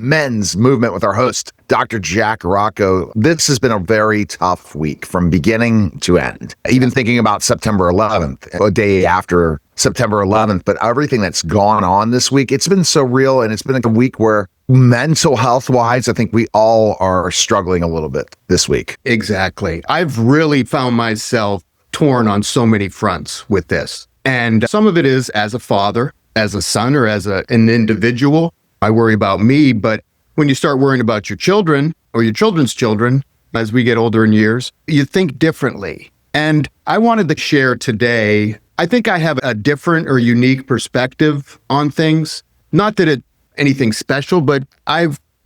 men's movement with our host, Dr. Jack Rocco. This has been a very tough week from beginning to end. Even thinking about September 11th, a day after September 11th, but everything that's gone on this week, it's been so real, and it's been a week where mental health wise, I think we all are struggling a little bit this week. Exactly. I've really found myself torn on so many fronts with this. And some of it is as a father, as a son, or as an individual. I worry about me, but when you start worrying about your children or your children's children, as we get older in years, you think differently. And I wanted to share today, I think I have a different or unique perspective on things. Not that it's anything special, but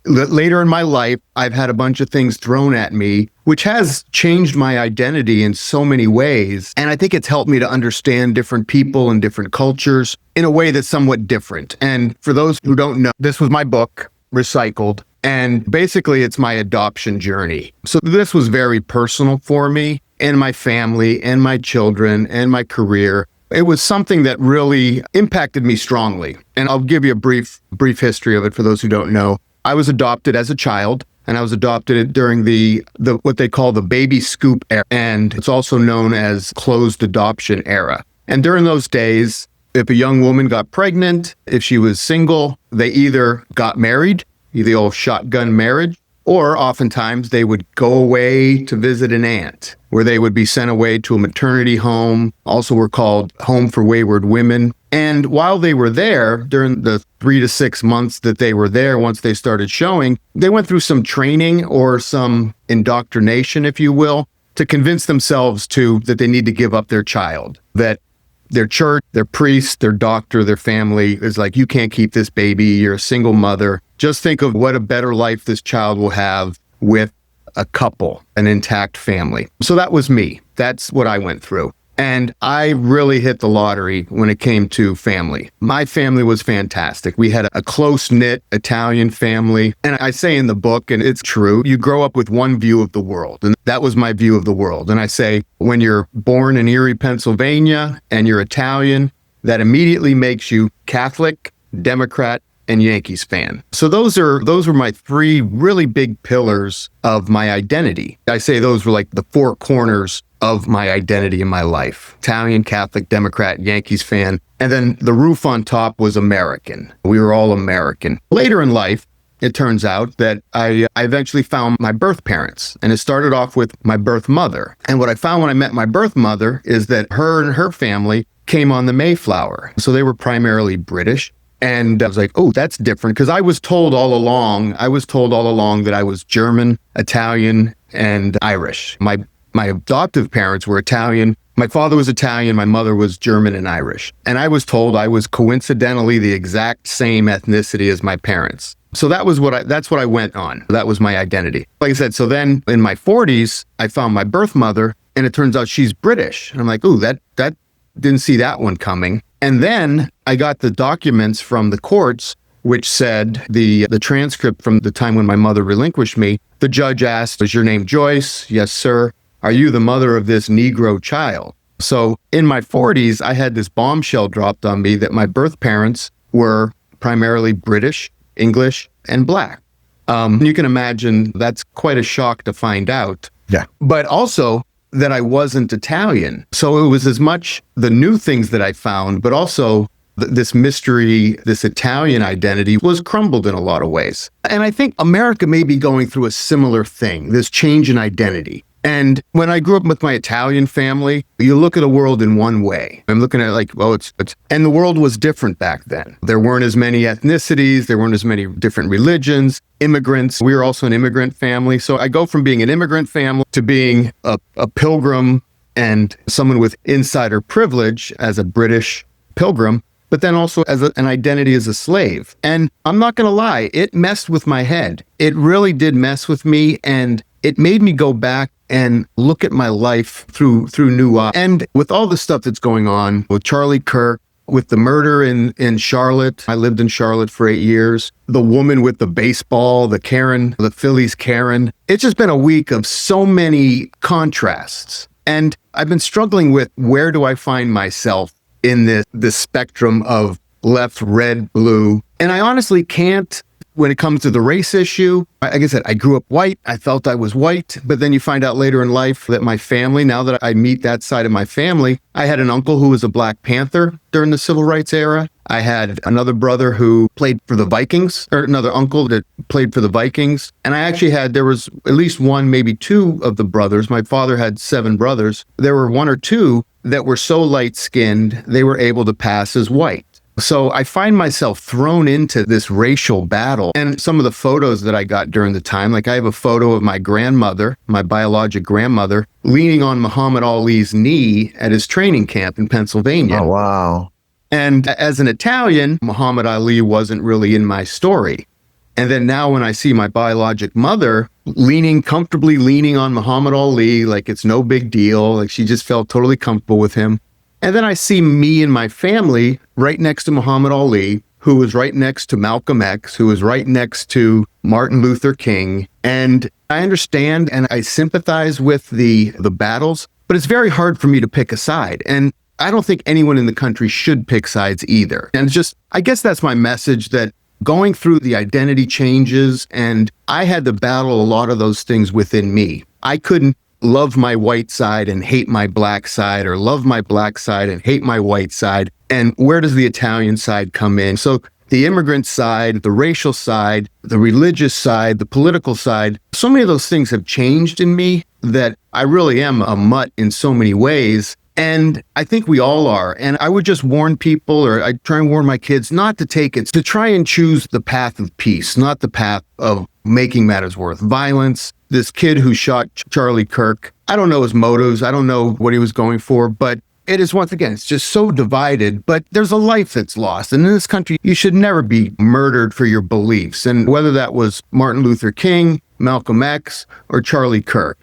later in my life, I've had a bunch of things thrown at me, which has changed my identity in so many ways. And I think it's helped me to understand different people and different cultures in a way that's somewhat different. And for those who don't know, this was my book, Recycled. And basically, it's my adoption journey. So this was very personal for me and my family and my children and my career. It was something that really impacted me strongly. And I'll give you a brief history of it for those who don't know. I was adopted as a child, and I was adopted during the what they call the baby scoop era, and it's also known as closed adoption era. And during those days, if a young woman got pregnant, if she was single, they either got married, the old shotgun marriage, or oftentimes they would go away to visit an aunt, where they would be sent away to a maternity home, also were called Home for Wayward Women. And while they were there, during the 3 to 6 months that they were there, once they started showing, they went through some training or some indoctrination, if you will, to convince themselves that they need to give up their child, that their church, their priest, their doctor, their family is like, you can't keep this baby, you're a single mother. Just think of what a better life this child will have with a couple, an intact family. So that was me. That's what I went through. And I really hit the lottery when it came to family. My family was fantastic. We had a close-knit Italian family. And I say in the book, and it's true, you grow up with one view of the world. And that was my view of the world. And I say, when you're born in Erie, Pennsylvania, and you're Italian, that immediately makes you Catholic, Democrat, and Yankees fan. So those were my three really big pillars of my identity. I say those were like the four corners of my identity in my life. Italian, Catholic, Democrat, Yankees fan. And then the roof on top was American. We were all American. Later in life, it turns out that I eventually found my birth parents. And it started off with my birth mother. And what I found when I met my birth mother is that her and her family came on the Mayflower. So they were primarily British. And I was like, oh, that's different. Because I was told all along that I was German, Italian, and Irish. My adoptive parents were Italian. My father was Italian. My mother was German and Irish. And I was told I was coincidentally the exact same ethnicity as my parents. So that's what I went on. That was my identity. Like I said, so then in my 40s, I found my birth mother, and it turns out she's British. And I'm like, ooh, that didn't see that one coming. And then I got the documents from the courts, which said the transcript from the time when my mother relinquished me. The judge asked, is your name Joyce? Yes, sir. Are you the mother of this Negro child? So in my 40s, I had this bombshell dropped on me that my birth parents were primarily British, English, and Black. You can imagine that's quite a shock to find out. Yeah. But also that I wasn't Italian. So it was as much the new things that I found, but also this mystery, this Italian identity was crumbled in a lot of ways. And I think America may be going through a similar thing, this change in identity. And when I grew up with my Italian family, you look at the world in one way. I'm looking at it like, well, and the world was different back then. There weren't as many ethnicities. There weren't as many different religions, immigrants. We were also an immigrant family. So I go from being an immigrant family to being a pilgrim and someone with insider privilege as a British pilgrim, but then also as an identity as a slave. And I'm not going to lie, it messed with my head. It really did mess with me. And it made me go back and look at my life through new eyes. And with all the stuff that's going on with Charlie Kirk, with the murder in Charlotte, I lived in Charlotte for 8 years, the woman with the baseball, the Karen, the Phillies Karen. It's just been a week of so many contrasts. And I've been struggling with where do I find myself in this spectrum of left, red, blue. And I honestly can't when it comes to the race issue, like I said, I grew up white. I felt I was white, but then you find out later in life that my family, now that I meet that side of my family, I had an uncle who was a Black Panther during the Civil Rights era. I had another brother who played for the Vikings, or another uncle that played for the Vikings. And there was at least one, maybe two of the brothers. My father had 7 brothers. There were 1 or 2 that were so light-skinned, they were able to pass as white. So I find myself thrown into this racial battle. And some of the photos that I got during the time, like I have a photo of my grandmother, my biologic grandmother, leaning on Muhammad Ali's knee at his training camp in Pennsylvania. Oh, wow. And as an Italian, Muhammad Ali wasn't really in my story. And then now when I see my biologic mother comfortably leaning on Muhammad Ali, like it's no big deal, like she just felt totally comfortable with him. And then I see me and my family right next to Muhammad Ali, who was right next to Malcolm X, who was right next to Martin Luther King. And I understand and I sympathize with the battles, but it's very hard for me to pick a side. And I don't think anyone in the country should pick sides either. And it's just, I guess that's my message, that going through the identity changes, and I had to battle a lot of those things within me. I couldn't love my white side and hate my black side, or love my black side and hate my white side. And where does the Italian side come in? So the immigrant side, the racial side, the religious side, the political side, so many of those things have changed in me that I really am a mutt in so many ways. And I think we all are. And I would just warn people, or I try and warn my kids not to take it, to try and choose the path of peace, not the path of making matters worse. Violence. This kid who shot Charlie Kirk, I don't know his motives. I don't know what he was going for, but it is, once again, it's just so divided. But there's a life that's lost. And in this country, you should never be murdered for your beliefs. And whether that was Martin Luther King, Malcolm X, or Charlie Kirk,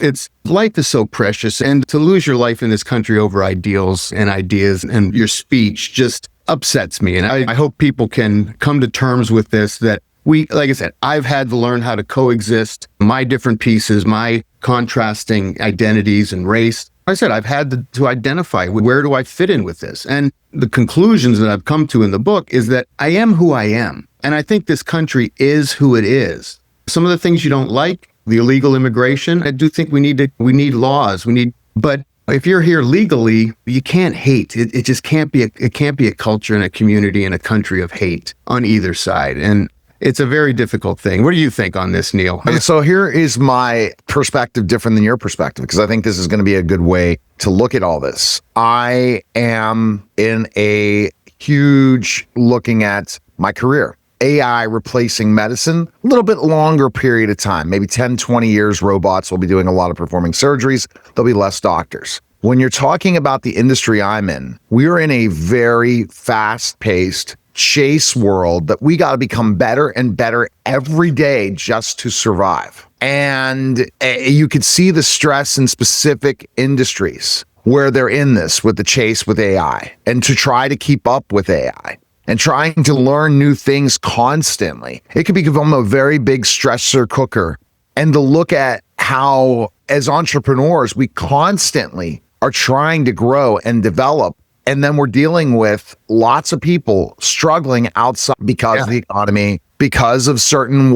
life is so precious. And to lose your life in this country over ideals and ideas and your speech just upsets me. And I hope people can come to terms with this, that like I said, I've had to learn how to coexist my different pieces, my contrasting identities and race. Like I said, I've had to identify where do I fit in with this. And the conclusions that I've come to in the book is that I am who I am. And I think this country is who it is. Some of the things you don't like, the illegal immigration, I do think we need laws. But if you're here legally, you can't hate. It just can't be a culture and a community and a country of hate on either side. And it's a very difficult thing. What do you think on this, Neil? So here is my perspective, different than your perspective, because I think this is going to be a good way to look at all this. I am in a huge looking at my career. AI replacing medicine, a little bit longer period of time, maybe 10, 20 years, robots will be doing a lot of performing surgeries. There'll be less doctors. When you're talking about the industry I'm in, we're in a very fast-paced chase world that we got to become better and better every day just to survive. And you could see the stress in specific industries where they're in this with the chase with AI and to try to keep up with AI and trying to learn new things constantly. It could become a very big stressor cooker. And to look at how, as entrepreneurs, we constantly are trying to grow and develop. And then we're dealing with lots of people struggling outside because of the economy, because of certain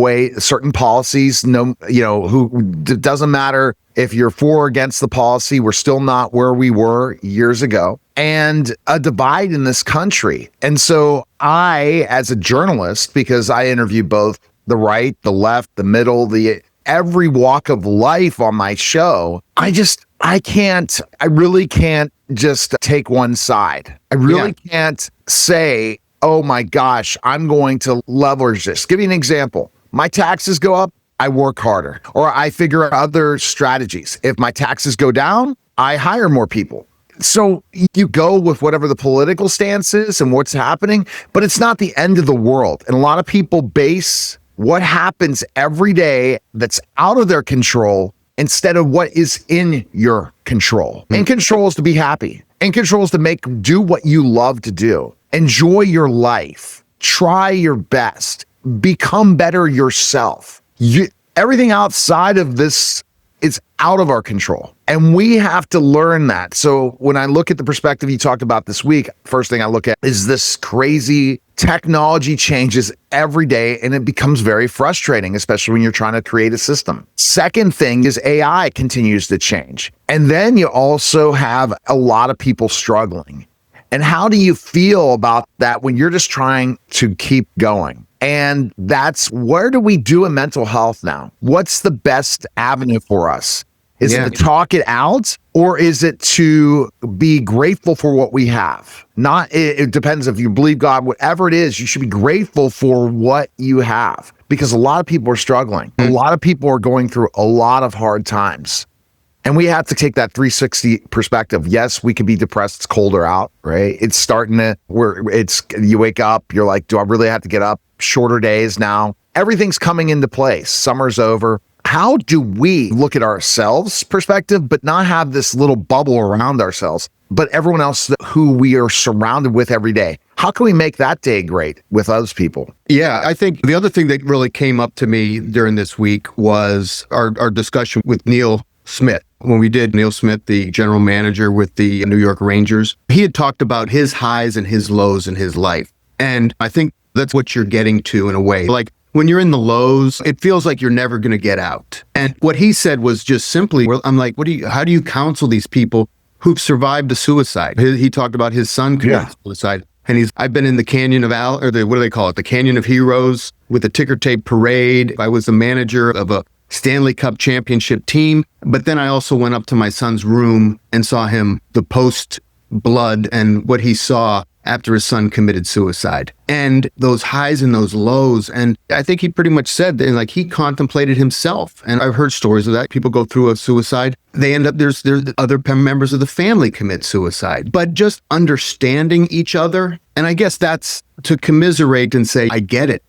policies. It doesn't matter if you're for or against the policy. We're still not where we were years ago, and a divide in this country. And so I, as a journalist, because I interview both the right, the left, the middle, every walk of life on my show, I really can't just take one side. I really can't say, oh my gosh, I'm going to leverage this. Give you an example. My taxes go up, I work harder, or I figure out other strategies. If my taxes go down, I hire more people. So you go with whatever the political stance is and what's happening, but it's not the end of the world. And a lot of people base what happens every day that's out of their control instead of what is in your control. And control is to be happy. And control is to do what you love to do. Enjoy your life. Try your best. Become better yourself. Everything outside of this It's out of our control. And we have to learn that. So when I look at the perspective you talked about this week, first thing I look at is this crazy technology changes every day, and it becomes very frustrating, especially when you're trying to create a system. Second thing is AI continues to change. And then you also have a lot of people struggling. And how do you feel about that when you're just trying to keep going? And that's, where do we do in mental health now? What's the best avenue for us? Is it to talk it out, or is it to be grateful for what we have? It depends if you believe God, whatever it is, you should be grateful for what you have, because a lot of people are struggling. A lot of people are going through a lot of hard times. And we have to take that 360 perspective. Yes, we can be depressed. It's colder out, right? It's starting to, you wake up, you're like, do I really have to get up? Shorter days now. Everything's coming into place. Summer's over. How do we look at ourselves perspective, but not have this little bubble around ourselves, but everyone else who we are surrounded with every day? How can we make that day great with those people? Yeah, I think the other thing that really came up to me during this week was our discussion with Neil Smith. When we did Neil Smith, the general manager with the New York Rangers, he had talked about his highs and his lows in his life. And I think that's what you're getting to in a way. Like when you're in the lows, it feels like you're never going to get out. And what he said was just simply, I'm like, how do you counsel these people who've survived a suicide? He talked about his son committing suicide. And I've been in the Canyon of what do they call it? The Canyon of Heroes with the ticker tape parade. I was the manager of a Stanley Cup championship team. But then I also went up to my son's room and saw him, the post blood and what he saw after his son committed suicide, and those highs and those lows. And I think he pretty much said that, like, he contemplated himself. And I've heard stories of that. People go through a suicide. They end up, there's other members of the family commit suicide, but just understanding each other. And I guess that's to commiserate and say, I get it.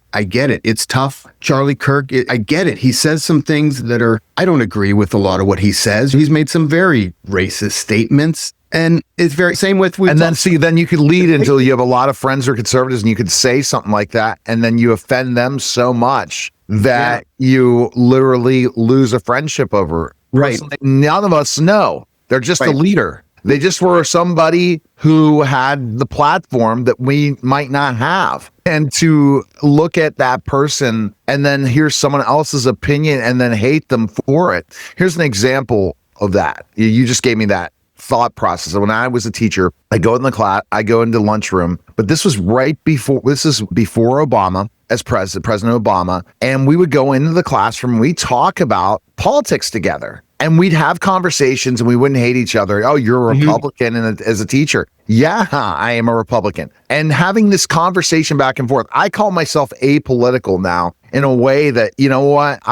It's tough. Charlie Kirk, I get it. He says some things that I don't agree with a lot of what he says. He's made some very racist statements. And it's very same with and then you could lead until you have a lot of friends who are conservatives, and you could say something like that, and then you offend them so much that you literally lose a friendship over. Right. None of us know. They're just a leader. They just were somebody who had the platform that we might not have. And to look at that person and then hear someone else's opinion and then hate them for it. Here's an example of that. You just gave me that thought process. When I was a teacher, I go in the class, I go into lunchroom, but this is before Obama as President Obama. And we would go into the classroom, we talk about politics together. And we'd have conversations and we wouldn't hate each other. Oh, you're a Republican as a teacher. Yeah, I am a Republican. And having this conversation back and forth, I call myself apolitical now in a way that, you know what,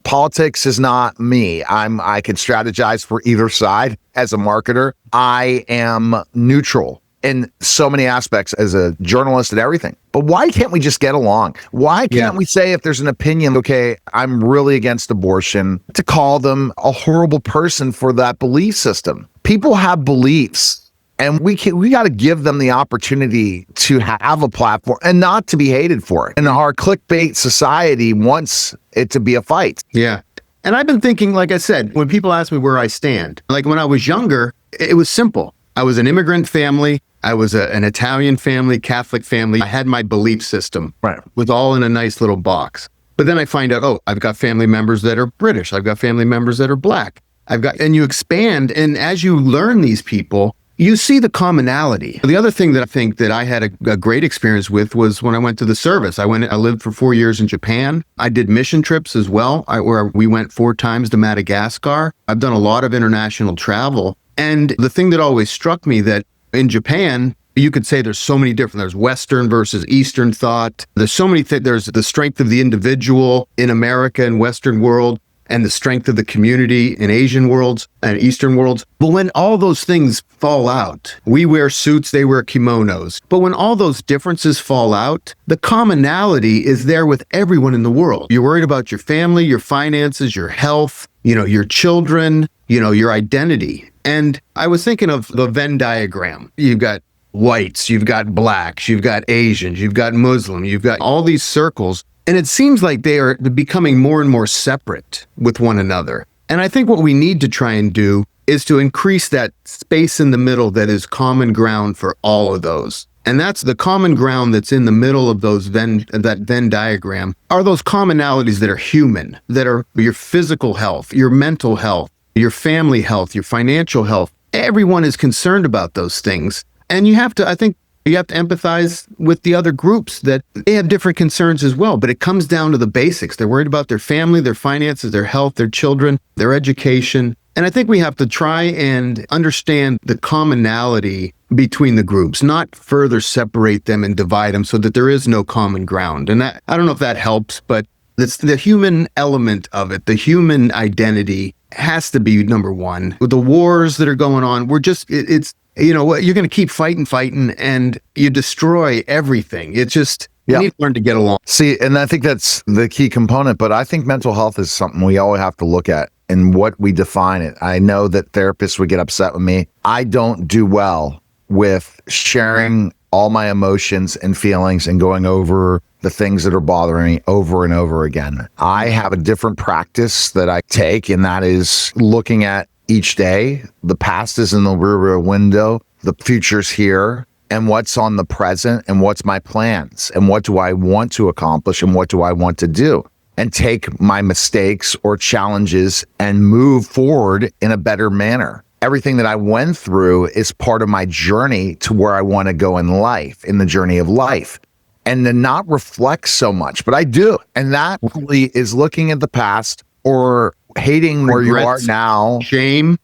politics is not me. I can strategize for either side as a marketer. I am neutral in so many aspects as a journalist and everything. But why can't we just get along? Why can't we say, if there's an opinion, okay, I'm really against abortion, to call them a horrible person for that belief system? People have beliefs, and we got to give them the opportunity to have a platform and not to be hated for it. And our clickbait society wants it to be a fight. Yeah. And I've been thinking, like I said, when people ask me where I stand, like when I was younger, it was simple. I was an immigrant family. I was an Italian family, Catholic family. I had my belief system, was all in a nice little box. But then I find out, I've got family members that are British. I've got family members that are Black. And you expand. And as you learn these people, you see the commonality. The other thing that I think that I had a great experience with was when I went to the service. I lived for 4 years in Japan. I did mission trips as well, where we went 4 times to Madagascar. I've done a lot of international travel. And the thing that always struck me that in Japan, you could say there's so many different, there's Western versus Eastern thought. There's so many things. There's the strength of the individual in America and Western world, and the strength of the community in Asian worlds and Eastern worlds. But when all those things fall out, we wear suits, they wear kimonos. But when all those differences fall out, the commonality is there with everyone in the world. You're worried about your family, your finances, your health, your children, your identity. And I was thinking of the Venn diagram. You've got whites, you've got Blacks, you've got Asians, you've got Muslim, you've got all these circles. And it seems like they are becoming more and more separate with one another. And I think what we need to try and do is to increase that space in the middle that is common ground for all of those. And that's the common ground that's in the middle of that Venn diagram are those commonalities that are human, that are your physical health, your mental health, your family health, your financial health. Everyone is concerned about those things. And I think you have to empathize with the other groups that they have different concerns as well. But it comes down to the basics. They're worried about their family, their finances, their health, their children, their education. And I think we have to try and understand the commonality between the groups, not further separate them and divide them so that there is no common ground. And I don't know if that helps, but it's the human element of it. The human identity has to be number one. With the wars that are going on, it's you know what, you're going to keep fighting, and you destroy everything. It's just, you need to learn to get along. See, and I think that's the key component, but I think mental health is something we always have to look at and what we define it. I know that therapists would get upset with me. I don't do well with sharing all my emotions and feelings and going over the things that are bothering me over and over again. I have a different practice that I take, and that is looking at each day. The past is in the rear window, the future's here, and what's on the present, and what's my plans, and what do I want to accomplish, and what do I want to do, and take my mistakes or challenges and move forward in a better manner. Everything that I went through is part of my journey to where I want to go in life, in the journey of life, and to not reflect so much, but I do. And that really is looking at the past or hating where you are now, shame,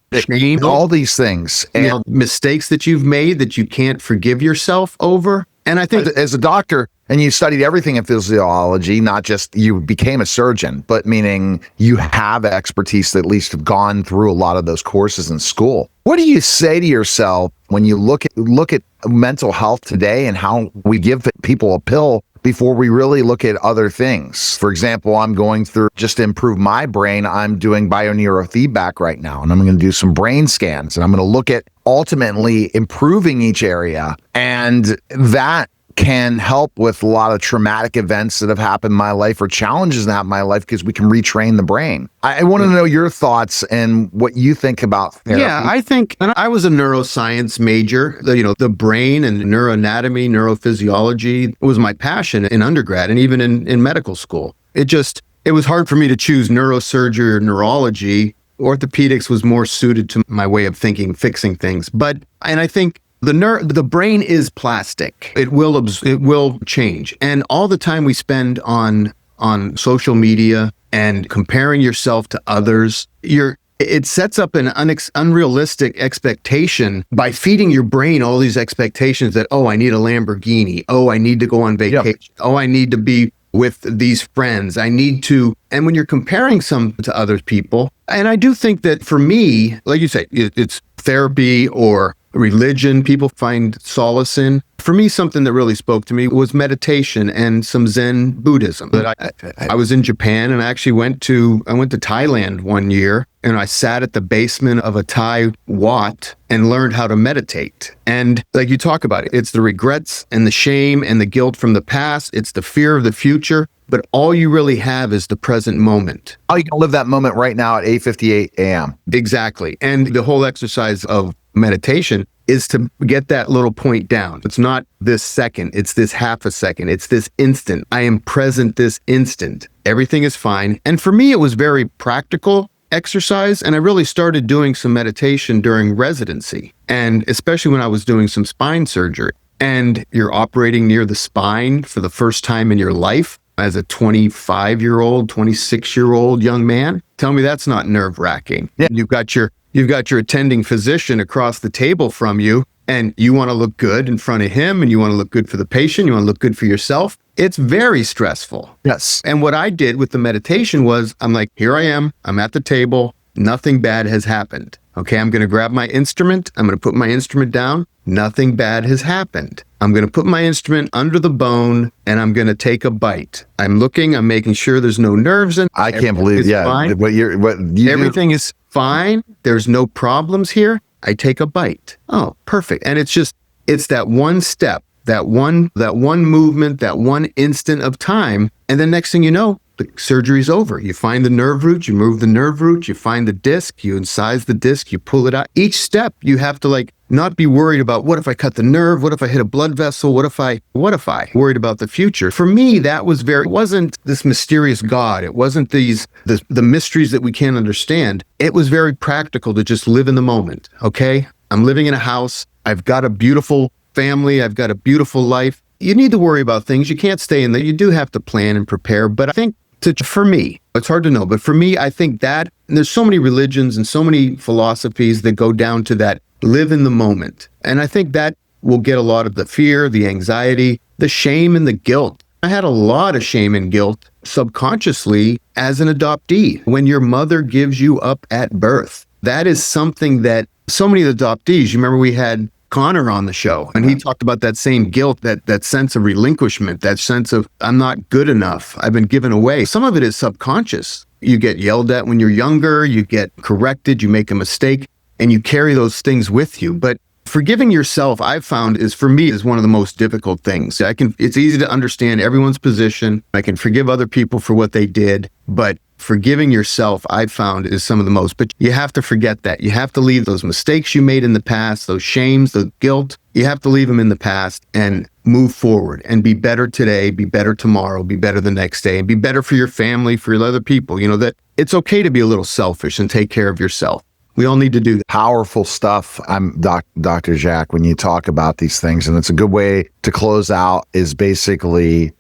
all these things, and mistakes that you've made that you can't forgive yourself over. And I think as a doctor, and you studied everything in physiology, not just you became a surgeon, but meaning you have expertise that at least have gone through a lot of those courses in school. What do you say to yourself when you look at mental health today and how we give people a pill before we really look at other things? For example, I'm going through, just to improve my brain, I'm doing bioneurofeedback right now, and I'm going to do some brain scans, and I'm going to look at ultimately improving each area. And that can help with a lot of traumatic events that have happened in my life or challenges that happen in my life, because we can retrain the brain. I want to know your thoughts and what you think about therapy. Yeah, I think, and I was a neuroscience major. The brain and neuroanatomy, neurophysiology was my passion in undergrad and even in medical school. It was hard for me to choose neurosurgery or neurology. Orthopedics was more suited to my way of thinking, fixing things. And I think the brain is plastic. It will change. And all the time we spend on social media and comparing yourself to others, it sets up an unrealistic expectation by feeding your brain all these expectations that, oh, I need a Lamborghini. Oh, I need to go on vacation. Yep. Oh, I need to be with these friends. And when you're comparing some to other people, and I do think that for me, like you say, it's therapy or religion people find solace in. For me, something that really spoke to me was meditation and some Zen Buddhism. I was in Japan, and I actually went to Thailand one year, and I sat at the basement of a Thai wat and learned how to meditate. And like you talk about it, it's the regrets and the shame and the guilt from the past. It's the fear of the future. But all you really have is the present moment. Oh, you can live that moment right now at 8:58 a.m. Exactly. And the whole exercise of meditation is to get that little point down. It's not this second, it's this half a second, it's this instant. I am present this instant. Everything is fine. And for me, it was very practical exercise. And I really started doing some meditation during residency, and especially when I was doing some spine surgery. And you're operating near the spine for the first time in your life as a 25-year-old, 26-year-old young man. Tell me that's not nerve-wracking. Yeah. You've got your attending physician across the table from you, and you want to look good in front of him, and you want to look good for the patient, you want to look good for yourself. It's very stressful. Yes. And what I did with the meditation was, I'm like, here I am, I'm at the table, nothing bad has happened. Okay, I'm going to grab my instrument, I'm going to put my instrument down, nothing bad has happened. I'm going to put my instrument under the bone, and I'm going to take a bite. I'm making sure there's no nerves in. I can't believe, fine. Everything is fine. There's no problems here. I take a bite. Oh, perfect. And it's that one step that one movement, that one instant of time. And then next thing you know, the surgery's over. You find the nerve root, you move the nerve root, you find the disc, you incise the disc, you pull it out. Each step you have to not be worried about, what if I cut the nerve? What if I hit a blood vessel? What if I worried about the future? For me, that was it wasn't this mysterious God. It wasn't the mysteries that we can't understand. It was very practical to just live in the moment. Okay. I'm living in a house. I've got a beautiful family. I've got a beautiful life. You need to worry about things. You can't stay in there. You do have to plan and prepare. But I think for me, it's hard to know, but for me, I think that, and there's so many religions and so many philosophies that go down to that, live in the moment. And I think that will get a lot of the fear, the anxiety, the shame, and the guilt. I had a lot of shame and guilt subconsciously as an adoptee. When your mother gives you up at birth, that is something that so many of the adoptees, you remember we had Connor on the show, and he talked about that same guilt, that sense of relinquishment, that sense of, I'm not good enough, I've been given away. Some of it is subconscious. You get yelled at when you're younger, you get corrected, you make a mistake, and you carry those things with you. But forgiving yourself, I've found, is one of the most difficult things. It's easy to understand everyone's position. I can forgive other people for what they did, but forgiving yourself, I've found, is some of the most. But you have to forget that. You have to leave those mistakes you made in the past, those shames, the guilt. You have to leave them in the past and move forward and be better today, be better tomorrow, be better the next day, and be better for your family, for your other people. You know, that it's okay to be a little selfish and take care of yourself. We all need to do that. Powerful stuff. I'm Dr. Jack, when you talk about these things, and it's a good way to close out, is basically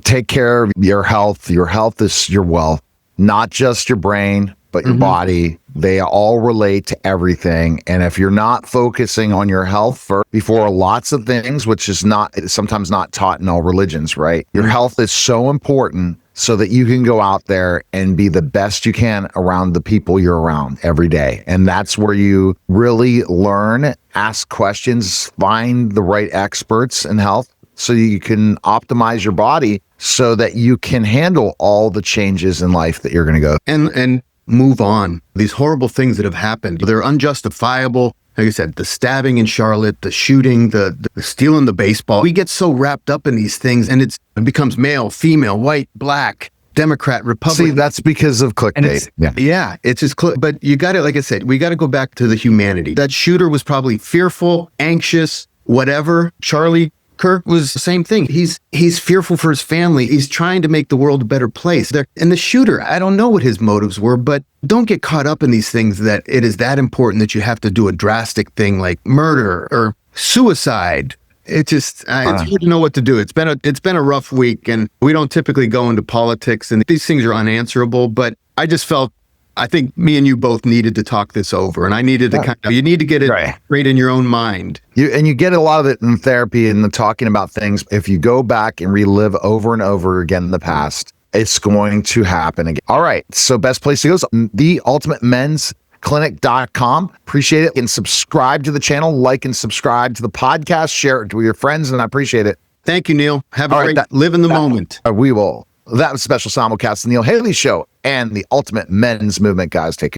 take care of your health. Your health is your wealth, not just your brain, but your body. They all relate to everything. And if you're not focusing on your health before lots of things, which is sometimes not taught in all religions, right? Your health is so important, so that you can go out there and be the best you can around the people you're around every day. And that's where you really learn, ask questions, find the right experts in health, so you can optimize your body so that you can handle all the changes in life that you're going to go through. And move on. These horrible things that have happened, they're unjustifiable. Like I said, the stabbing in Charlotte, the shooting, the stealing the baseball. We get so wrapped up in these things, and it becomes male, female, white, black, Democrat, Republican. See, that's because of clickbait. Yeah, it's just but you got to, like I said, we got to go back to the humanity. That shooter was probably fearful, anxious, whatever. Charlie Kirk was the same thing. He's fearful for his family. He's trying to make the world a better place. And the shooter, I don't know what his motives were, but don't get caught up in these things that it is that important that you have to do a drastic thing like murder or suicide. It's hard to know what to do. It's been a rough week, and we don't typically go into politics, and these things are unanswerable, but I just felt, I think me and you both needed to talk this over, and I needed to you need to get it straight in your own mind. You get a lot of it in therapy and the talking about things. If you go back and relive over and over again in the past, it's going to happen again. All right. So best place to go is theultimatemensclinic.com. Appreciate it. And subscribe to the channel, like and subscribe to the podcast, share it with your friends, and I appreciate it. Thank you, Neil. Have a great live in the moment. We will. That was special simulcast, the Neil Haley Show and the Ultimate Men's Movement, guys. Take care.